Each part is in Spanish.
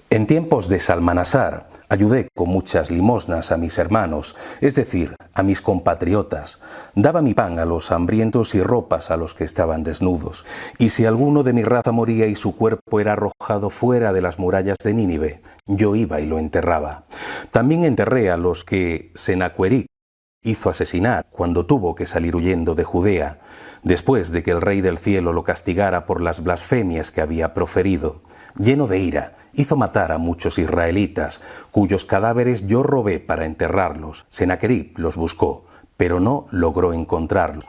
En tiempos de Salmanasar, ayudé con muchas limosnas a mis hermanos, es decir, a mis compatriotas. Daba mi pan a los hambrientos y ropas a los que estaban desnudos. Y si alguno de mi raza moría y su cuerpo era arrojado fuera de las murallas de Nínive, yo iba y lo enterraba. También enterré a los que Senaqueric hizo asesinar cuando tuvo que salir huyendo de Judea, después de que el Rey del Cielo lo castigara por las blasfemias que había proferido. Lleno de ira, hizo matar a muchos israelitas, cuyos cadáveres yo robé para enterrarlos. Senaquerib los buscó, pero no logró encontrarlo.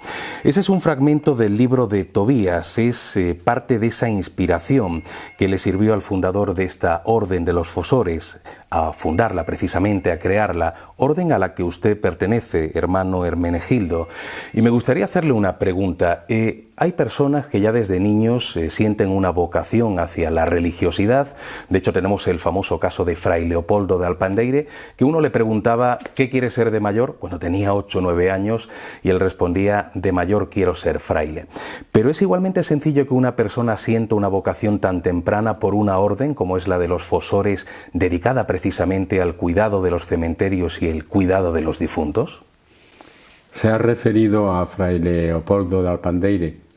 Ese es un fragmento del libro de Tobías, es parte de esa inspiración que le sirvió al fundador de esta orden de los Fosores, a fundarla precisamente, a crearla, orden a la que usted pertenece, hermano Hermenegildo. Y me gustaría hacerle una pregunta. Hay personas que ya desde niños sienten una vocación hacia la religiosidad. De hecho, tenemos el famoso caso de Fray Leopoldo de Alpandeire, que uno le preguntaba ¿qué quiere ser de mayor? Cuando tenía 8 o 9 años, y él respondía de mayor quiero ser fraile. Pero es igualmente sencillo que una persona sienta una vocación tan temprana por una orden como es la de los Fosores, dedicada precisamente al cuidado de los cementerios y el cuidado de los difuntos. Se ha referido a Fray Leopoldo de Alpandeire.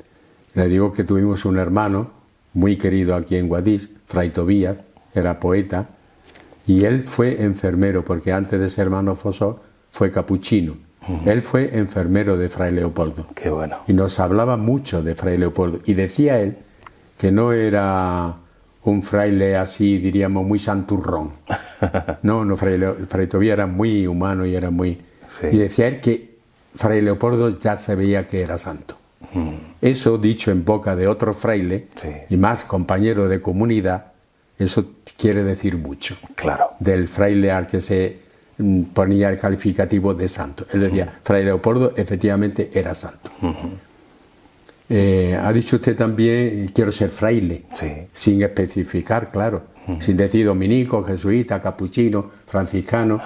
Le digo que tuvimos un hermano muy querido aquí en Guadix, Fray Tobías, era poeta, y él fue enfermero, porque antes de ser hermano Fosor fue capuchino. Él fue enfermero de Fray Leopoldo. Qué bueno. Y nos hablaba mucho de Fray Leopoldo. Y decía él que no era un fraile así, diríamos, muy santurrón. No, Fray Tobías era muy humano y era muy... Sí. Y decía él que Fray Leopoldo ya se veía que era santo. Eso, dicho en boca de otro fraile, sí, y más compañero de comunidad, eso quiere decir mucho. Claro. Del fraile al que se ponía el calificativo de santo. Él decía, Fray Leopoldo efectivamente era santo. Ha dicho usted también, quiero ser fraile, sí, sin especificar, claro, sin decir dominico, jesuita, capuchino, franciscano,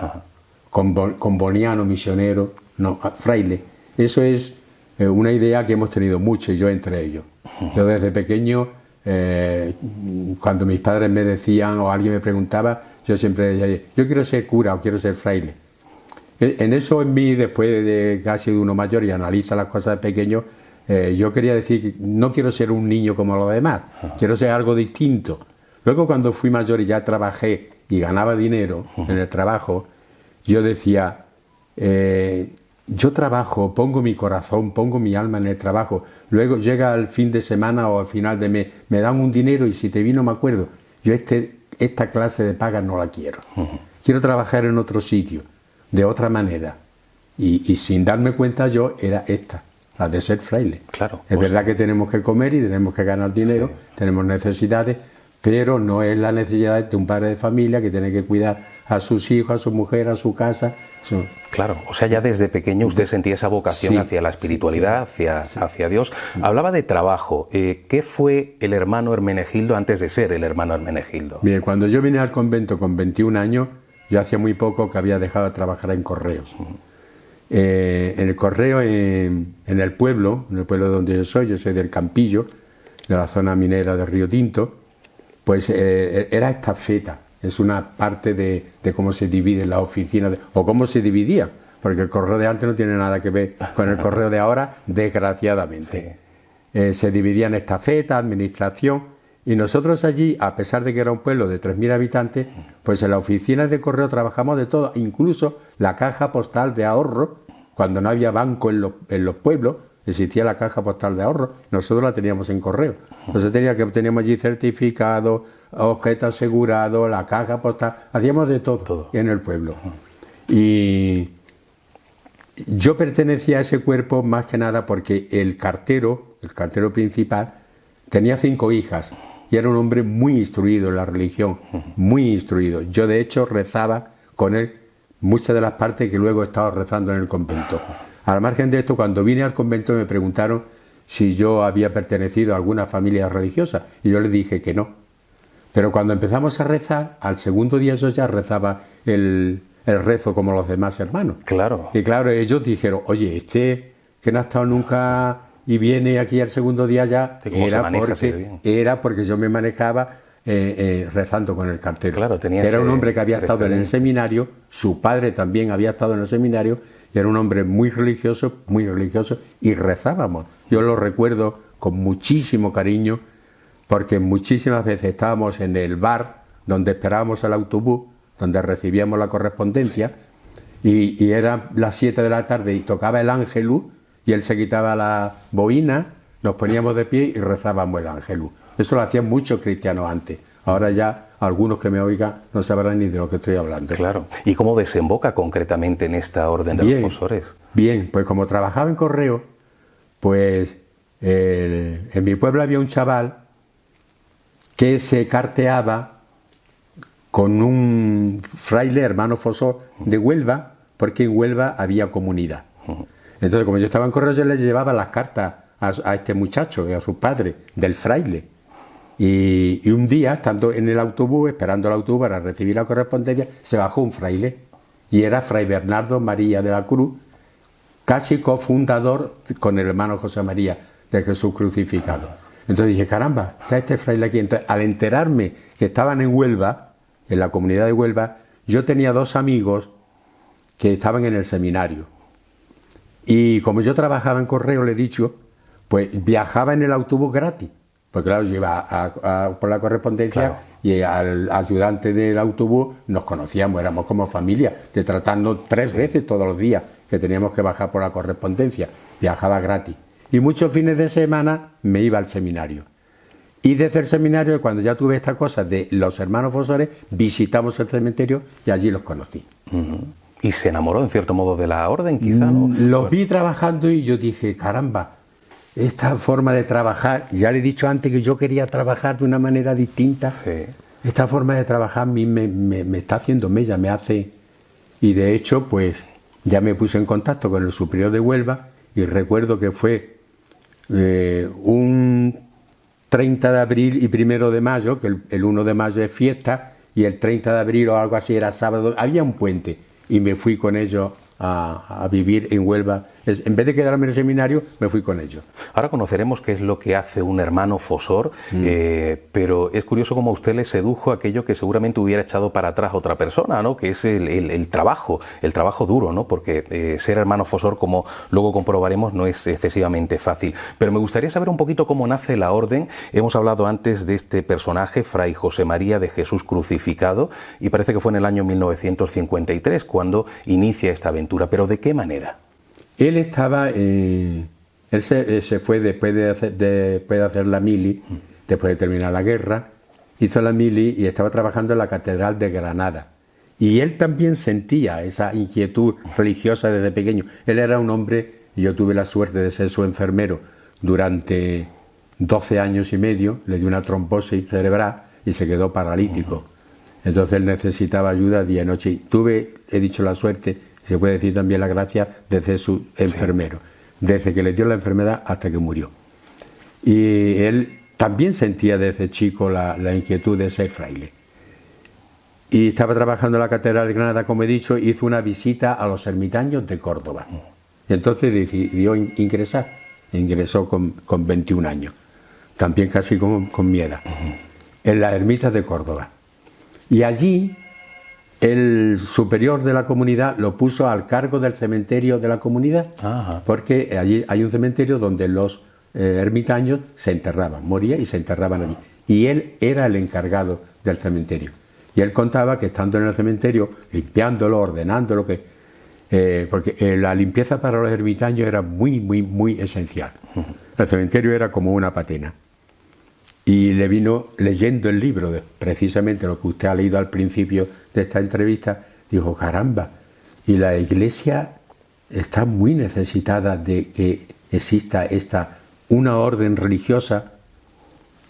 comboniano, misionero, no, fraile. Eso es una idea que hemos tenido mucho, y yo entre ellos. Yo desde pequeño, cuando mis padres me decían o alguien me preguntaba, yo siempre decía, yo quiero ser cura o quiero ser fraile. En eso en mí, después de que ha sido uno mayor y analiza las cosas de pequeño, yo quería decir que no quiero ser un niño como los demás, quiero ser algo distinto. Luego cuando fui mayor y ya trabajé y ganaba dinero en el trabajo, yo decía, yo trabajo, pongo mi corazón, pongo mi alma en el trabajo, luego llega el fin de semana o al final de mes, me dan un dinero y si te vi no me acuerdo, yo esta clase de paga no la quiero. Quiero trabajar en otro sitio, de otra manera. Y sin darme cuenta yo era esta, la de ser fraile. Claro, es verdad que tenemos que comer y tenemos que ganar dinero, sí, tenemos necesidades, pero no es la necesidad de un padre de familia que tiene que cuidar a sus hijos, a su mujer, a su casa. Claro, o sea, ya desde pequeño usted sentía esa vocación, sí, hacia la espiritualidad, sí, hacia Dios. Hablaba de trabajo. ¿Qué fue el hermano Hermenegildo antes de ser el hermano Hermenegildo? Bien, cuando yo vine al convento con 21 años, yo hacía muy poco que había dejado de trabajar en correos. En el correo, en el pueblo donde yo soy del Campillo, de la zona minera de Río Tinto, pues era estafeta. Es una parte de cómo se divide la oficina, o cómo se dividía, porque el correo de antes no tiene nada que ver con el correo de ahora, desgraciadamente. Sí. Se dividía en estafeta, administración, y nosotros allí, a pesar de que era un pueblo de 3.000 habitantes, pues en la oficina de correo trabajamos de todo, incluso la caja postal de ahorro, cuando no había banco en los pueblos, existía la caja postal de ahorro, nosotros la teníamos en correo. Entonces teníamos allí certificados, objeto asegurado, la caja postal, hacíamos de todo en el pueblo. Y yo pertenecía a ese cuerpo más que nada porque el cartero principal, tenía 5 hijas y era un hombre muy instruido en la religión, muy instruido. Yo de hecho rezaba con él muchas de las partes que luego he estado rezando en el convento. Al margen de esto, cuando vine al convento me preguntaron si yo había pertenecido a alguna familia religiosa y yo les dije que no. Pero cuando empezamos a rezar, al segundo día yo ya rezaba el rezo como los demás hermanos. Claro. Y claro, ellos dijeron, oye, que no ha estado nunca y viene aquí al segundo día ya, era porque yo me manejaba rezando con el cartero. Claro, tenía Era un hombre que había estado en el referente. seminario, su padre también había estado en el seminario, y era un hombre muy religioso, y rezábamos. Yo lo recuerdo con muchísimo cariño, porque muchísimas veces estábamos en el bar donde esperábamos el autobús, donde recibíamos la correspondencia, y eran las 7 de la tarde y tocaba el Ángelus, y él se quitaba la boina, nos poníamos de pie y rezábamos el Ángelus. Eso lo hacían muchos cristianos antes. Ahora ya algunos que me oigan no sabrán ni de lo que estoy hablando. Claro. ¿Y cómo desemboca concretamente en esta orden de los Fosores? Bien, pues como trabajaba en correo, pues en mi pueblo había un chaval que se carteaba con un fraile, hermano Fosor, de Huelva, porque en Huelva había comunidad. Entonces, como yo estaba en correo, yo le llevaba las cartas a este muchacho, a su padre, del fraile. Y un día, estando en el autobús, esperando el autobús para recibir la correspondencia, se bajó un fraile. Y era Fray Bernardo María de la Cruz, casi cofundador con el hermano José María de Jesús crucificado. Entonces dije, caramba, está este fraile aquí. Entonces, al enterarme que estaban en Huelva, en la comunidad de Huelva, yo tenía 2 amigos que estaban en el seminario. Y como yo trabajaba en correo, le he dicho, pues viajaba en el autobús gratis. Porque claro, yo iba por la correspondencia, claro, y al ayudante del autobús nos conocíamos, éramos como familia, de tratarnos 3 veces todos los días que teníamos que bajar por la correspondencia. Viajaba gratis. Y muchos fines de semana me iba al seminario. Y desde el seminario, cuando ya tuve esta cosa de los hermanos Fosores, visitamos el cementerio y allí los conocí. ¿Y se enamoró en cierto modo de la orden, quizá? ¿No? Los vi trabajando y yo dije, caramba, esta forma de trabajar, ya le he dicho antes que yo quería trabajar de una manera distinta. Sí. Esta forma de trabajar a mí me está haciendo mella, me hace... Y de hecho, pues ya me puse en contacto con el superior de Huelva y recuerdo que fue un 30 de abril y 1 de mayo, que el 1 de mayo es fiesta, y el 30 de abril o algo así era sábado, había un puente, y me fui con ellos a vivir en Huelva. En vez de quedarme en el seminario, me fui con ellos. Ahora conoceremos qué es lo que hace un hermano Fosor, pero es curioso cómo a usted le sedujo aquello que seguramente hubiera echado para atrás otra persona, ¿no? Que es el trabajo duro, ¿no? Porque ser hermano Fosor, como luego comprobaremos, no es excesivamente fácil. Pero me gustaría saber un poquito cómo nace la orden. Hemos hablado antes de este personaje, Fray José María de Jesús crucificado, y parece que fue en el año 1953 cuando inicia esta aventura. ¿Pero de qué manera? Él estaba, él se fue después de hacer la mili, después de terminar la guerra, hizo la mili y estaba trabajando en la Catedral de Granada. Y él también sentía esa inquietud religiosa desde pequeño. Él era un hombre, y yo tuve la suerte de ser su enfermero durante 12 años y medio, le dio una trombosis cerebral y se quedó paralítico. Entonces él necesitaba ayuda día y noche. Y he dicho la suerte, se puede decir también la gracia, de ser su enfermero, desde que le dio la enfermedad hasta que murió. Y él también sentía desde chico la inquietud de ser fraile. Y estaba trabajando en la Catedral de Granada, como he dicho, hizo una visita a los ermitaños de Córdoba. Y entonces decidió ingresar. Ingresó con 21 años, también casi con mi edad, en las ermitas de Córdoba. Y allí el superior de la comunidad lo puso al cargo del cementerio de la comunidad. Ajá. Porque allí hay un cementerio donde los ermitaños se enterraban, morían y se enterraban allí. Y él era el encargado del cementerio. Y él contaba que estando en el cementerio, limpiándolo, ordenándolo, porque la limpieza para los ermitaños era muy, muy, muy esencial. El cementerio era como una patena. Y le vino leyendo el libro, precisamente lo que usted ha leído al principio de esta entrevista, dijo, caramba, y la Iglesia está muy necesitada de que exista una orden religiosa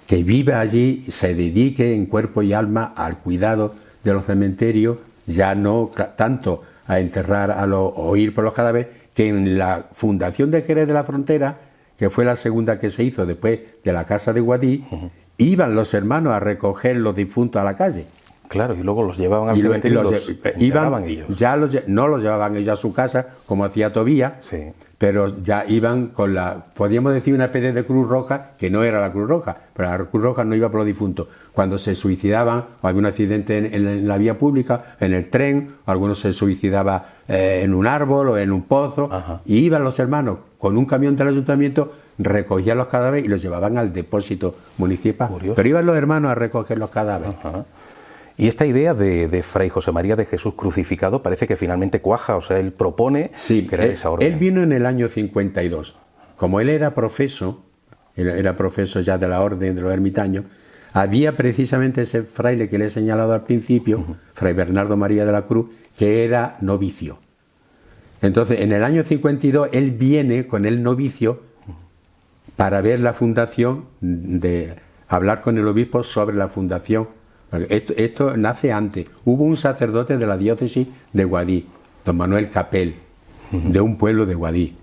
que viva allí, se dedique en cuerpo y alma al cuidado de los cementerios, ya no tanto a enterrar o ir por los cadáveres, que en la fundación de Jerez de la Frontera, que fue la segunda que se hizo después de la casa de Guadí, iban los hermanos a recoger los difuntos a la calle. Claro, y luego los llevaban al cementerio y los enterraban ellos. No los llevaban ellos a su casa, como hacía Tobías, sí, pero ya iban con podríamos decir, una especie de Cruz Roja, que no era la Cruz Roja, pero la Cruz Roja no iba por los difuntos. Cuando se suicidaban, o había un accidente en la vía pública, en el tren, algunos se suicidaban en un árbol o en un pozo, ajá, y iban los hermanos con un camión del ayuntamiento, recogían los cadáveres y los llevaban al depósito municipal. Curioso. Pero iban los hermanos a recoger los cadáveres. Ajá. Y esta idea de Fray José María de Jesús crucificado parece que finalmente cuaja, o sea, él propone crear esa orden. Él vino en el año 52. Como él era profeso ya de la orden de los ermitaños, había precisamente ese fraile que le he señalado al principio, Fray Bernardo María de la Cruz, que era novicio. Entonces, en el año 52, él viene con el novicio para ver la fundación, hablar con el obispo sobre la fundación. Esto nace antes. Hubo un sacerdote de la diócesis de Guadix, don Manuel Capel, de un pueblo de Guadix.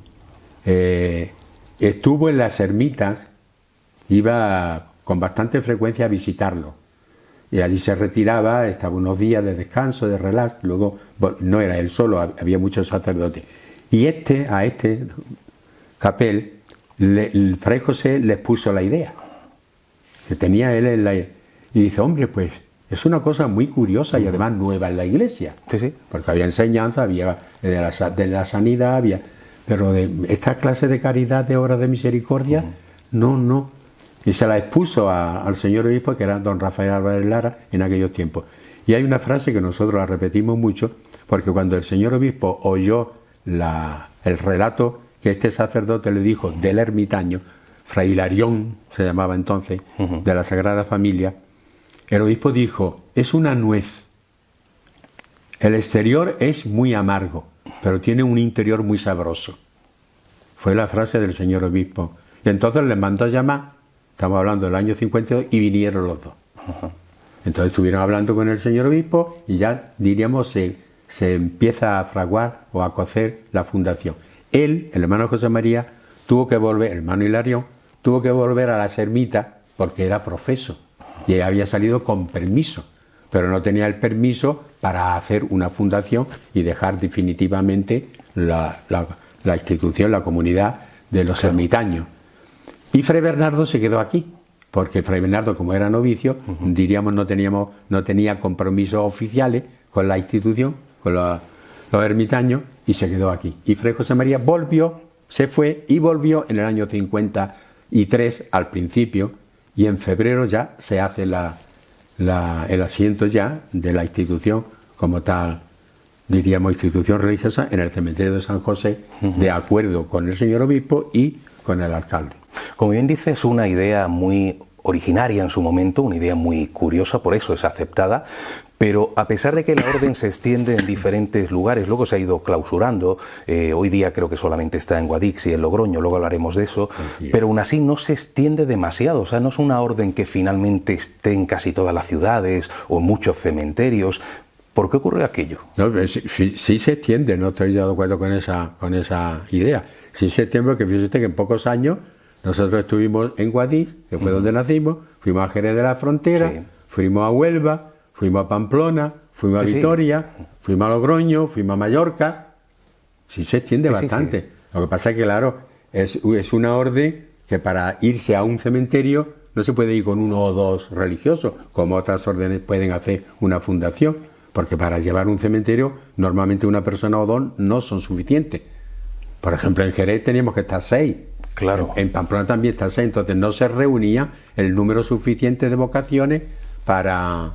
Estuvo en las ermitas, iba con bastante frecuencia a visitarlo. Y allí se retiraba, estaba unos días de descanso, de relax. Luego, no era él solo, había muchos sacerdotes. Y a este Capel, el Fray José les puso la idea que tenía él en la. Y dice, hombre, pues es una cosa muy curiosa y además nueva en la iglesia. Sí, sí. Porque había enseñanza, había de la sanidad, pero de esta clase de caridad, de obras de misericordia, no. Y se la expuso al señor obispo, que era don Rafael Álvarez Lara, en aquellos tiempos. Y hay una frase que nosotros la repetimos mucho, porque cuando el señor obispo oyó el relato que este sacerdote le dijo del ermitaño, Fray Hilarión se llamaba entonces, de la Sagrada Familia, el obispo dijo, es una nuez. El exterior es muy amargo, pero tiene un interior muy sabroso. Fue la frase del señor obispo. Y entonces les mandó a llamar, estamos hablando del año 52, y vinieron los dos. Entonces estuvieron hablando con el señor obispo y ya, diríamos, se empieza a fraguar o a cocer la fundación. Él, el hermano José María, tuvo que volver, el hermano Hilarión, tuvo que volver a las ermitas porque era profeso. Y había salido con permiso, pero no tenía el permiso para hacer una fundación y dejar definitivamente la institución, la comunidad de los ermitaños. Y Fray Bernardo se quedó aquí, porque Fray Bernardo, como era novicio, diríamos no tenía compromisos oficiales con la institución, con los ermitaños, y se quedó aquí. Y Fray José María se fue y volvió en el año 53 al principio, y en febrero ya se hace el asiento ya de la institución como tal, diríamos institución religiosa, en el cementerio de San José, de acuerdo con el señor obispo y con el alcalde. Como bien dices, una idea muy originaria en su momento, una idea muy curiosa, por eso es aceptada, pero a pesar de que la orden se extiende en diferentes lugares, luego se ha ido clausurando, hoy día creo que solamente está en Guadix y en Logroño, luego hablaremos de eso, pero aún así no se extiende demasiado, o sea, no es una orden que finalmente esté en casi todas las ciudades o en muchos cementerios. ¿Por qué ocurre aquello? No, sí se extiende, no estoy de acuerdo con esa idea. Sí se extiende porque fíjate que en pocos años nosotros estuvimos en Guadix, que fue donde nacimos, fuimos a Jerez de la Frontera, fuimos a Huelva, fuimos a Pamplona, fuimos a Vitoria, fuimos a Logroño, fuimos a Mallorca. Sí se extiende bastante. Sí. Lo que pasa es que, claro, es una orden que para irse a un cementerio no se puede ir con uno o dos religiosos, como otras órdenes pueden hacer una fundación, porque para llevar un cementerio normalmente una persona o dos no son suficientes. Por ejemplo, en Jerez teníamos que estar 6. Claro. En Pamplona también está 6, entonces no se reunía el número suficiente de vocaciones para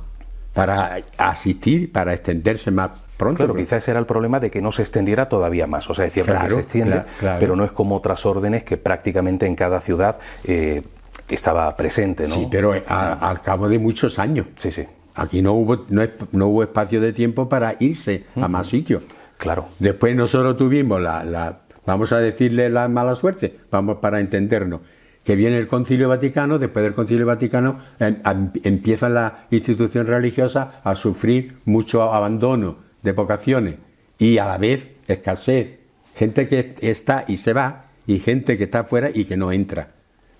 asistir, para extenderse más pronto. Claro, quizás ese era el problema de que no se extendiera todavía más. O sea, es cierto que se extiende, pero no es como otras órdenes que prácticamente en cada ciudad estaba presente, ¿no? Sí, pero al cabo de muchos años. Sí, sí. Aquí no hubo espacio de tiempo para irse a más sitios. Claro. Después nosotros tuvimos vamos a decirle la mala suerte, vamos para entendernos, que viene el Concilio Vaticano, después del Concilio Vaticano empieza la institución religiosa a sufrir mucho abandono de vocaciones y a la vez escasez, gente que está y se va y gente que está afuera y que no entra.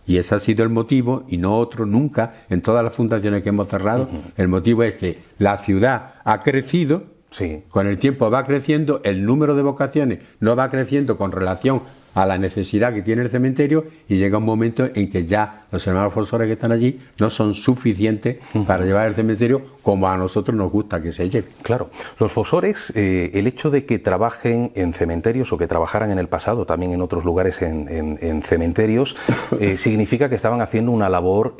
Y ese ha sido el motivo, y no otro nunca, en todas las fundaciones que hemos cerrado. El motivo es que la ciudad ha crecido, Sí. con el tiempo va creciendo, el número de vocaciones no va creciendo con relación a la necesidad que tiene el cementerio, y llega un momento en que ya los hermanos Fosores que están allí no son suficientes para llevar el cementerio como a nosotros nos gusta que se lleve. Claro, los Fosores, el hecho de que trabajen en cementerios o que trabajaran en el pasado también en otros lugares en cementerios, significa que estaban haciendo una labor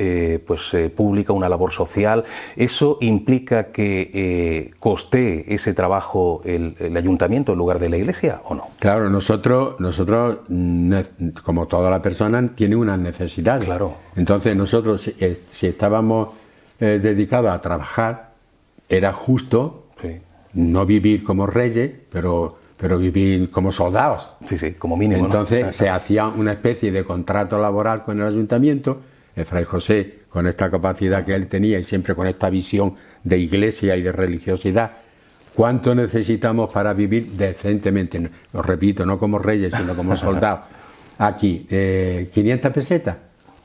pública, una labor social. ¿Eso implica que costee ese trabajo el ayuntamiento en lugar de la iglesia o no? Claro, nosotros como toda la persona, tiene unas necesidades. Claro. Entonces nosotros, si estábamos dedicados a trabajar, era justo Sí. no vivir como reyes, pero vivir como soldados. Sí, como mínimo. Entonces ¿no? se hacía una especie de contrato laboral con el ayuntamiento. El fray José, con esta capacidad que él tenía y siempre con esta visión de iglesia y de religiosidad, ¿cuánto necesitamos para vivir decentemente? Lo repito, no como reyes, sino como soldados. Aquí, 500 pesetas.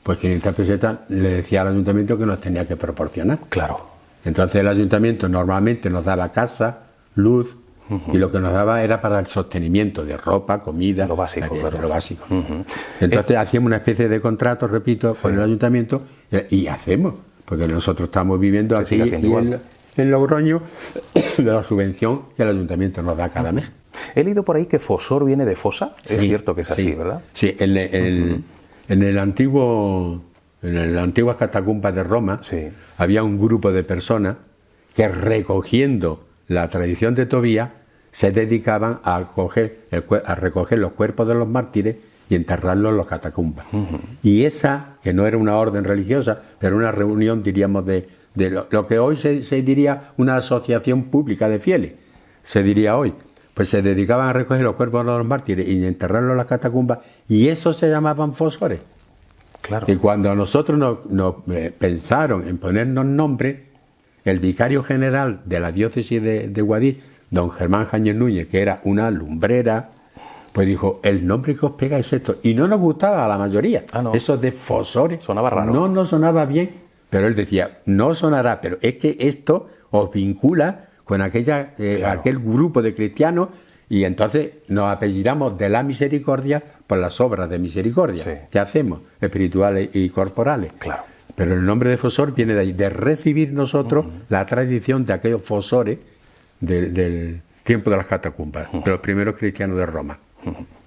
Pues 500 pesetas le decía al ayuntamiento que nos tenía que proporcionar. Claro. Entonces el ayuntamiento normalmente nos daba casa, luz, y lo que nos daba era para el sostenimiento de ropa, comida, Lo básico, claro. lo básico. Entonces hacíamos una especie de contrato, repito, con el ayuntamiento, y hacemos, porque nosotros estamos viviendo aquí en Logroño de la subvención que el ayuntamiento nos da cada mes. He leído por ahí que Fosor viene de fosa. Es cierto que es así, ¿verdad? Sí, en las antiguas catacumbas de Roma había un grupo de personas que, recogiendo la tradición de Tobías, se dedicaban a recoger los cuerpos de los mártires y enterrarlos en las catacumbas. Y esa, que no era una orden religiosa, pero una reunión, diríamos, de lo que hoy se diría una asociación pública de fieles, se diría hoy, pues se dedicaban a recoger los cuerpos de los mártires y enterrarlos en las catacumbas, y eso se llamaban Fosores. Claro. Y cuando a nosotros nos pensaron en ponernos nombre, el vicario general de la diócesis de Guadix, don Germán Jañez Núñez, que era una lumbrera, pues dijo, el nombre que os pega es esto. Y no nos gustaba a la mayoría. No. Eso de Fosores. Sonaba raro. No nos sonaba bien. Pero él decía, no sonará, pero es que esto os vincula con aquel grupo de cristianos, y entonces nos apellidamos de la misericordia por las obras de misericordia que hacemos, espirituales y corporales. Claro. Pero el nombre de Fosor viene de ahí, de recibir nosotros la tradición de aquellos Fosores del tiempo de las catacumbas, de los primeros cristianos de Roma.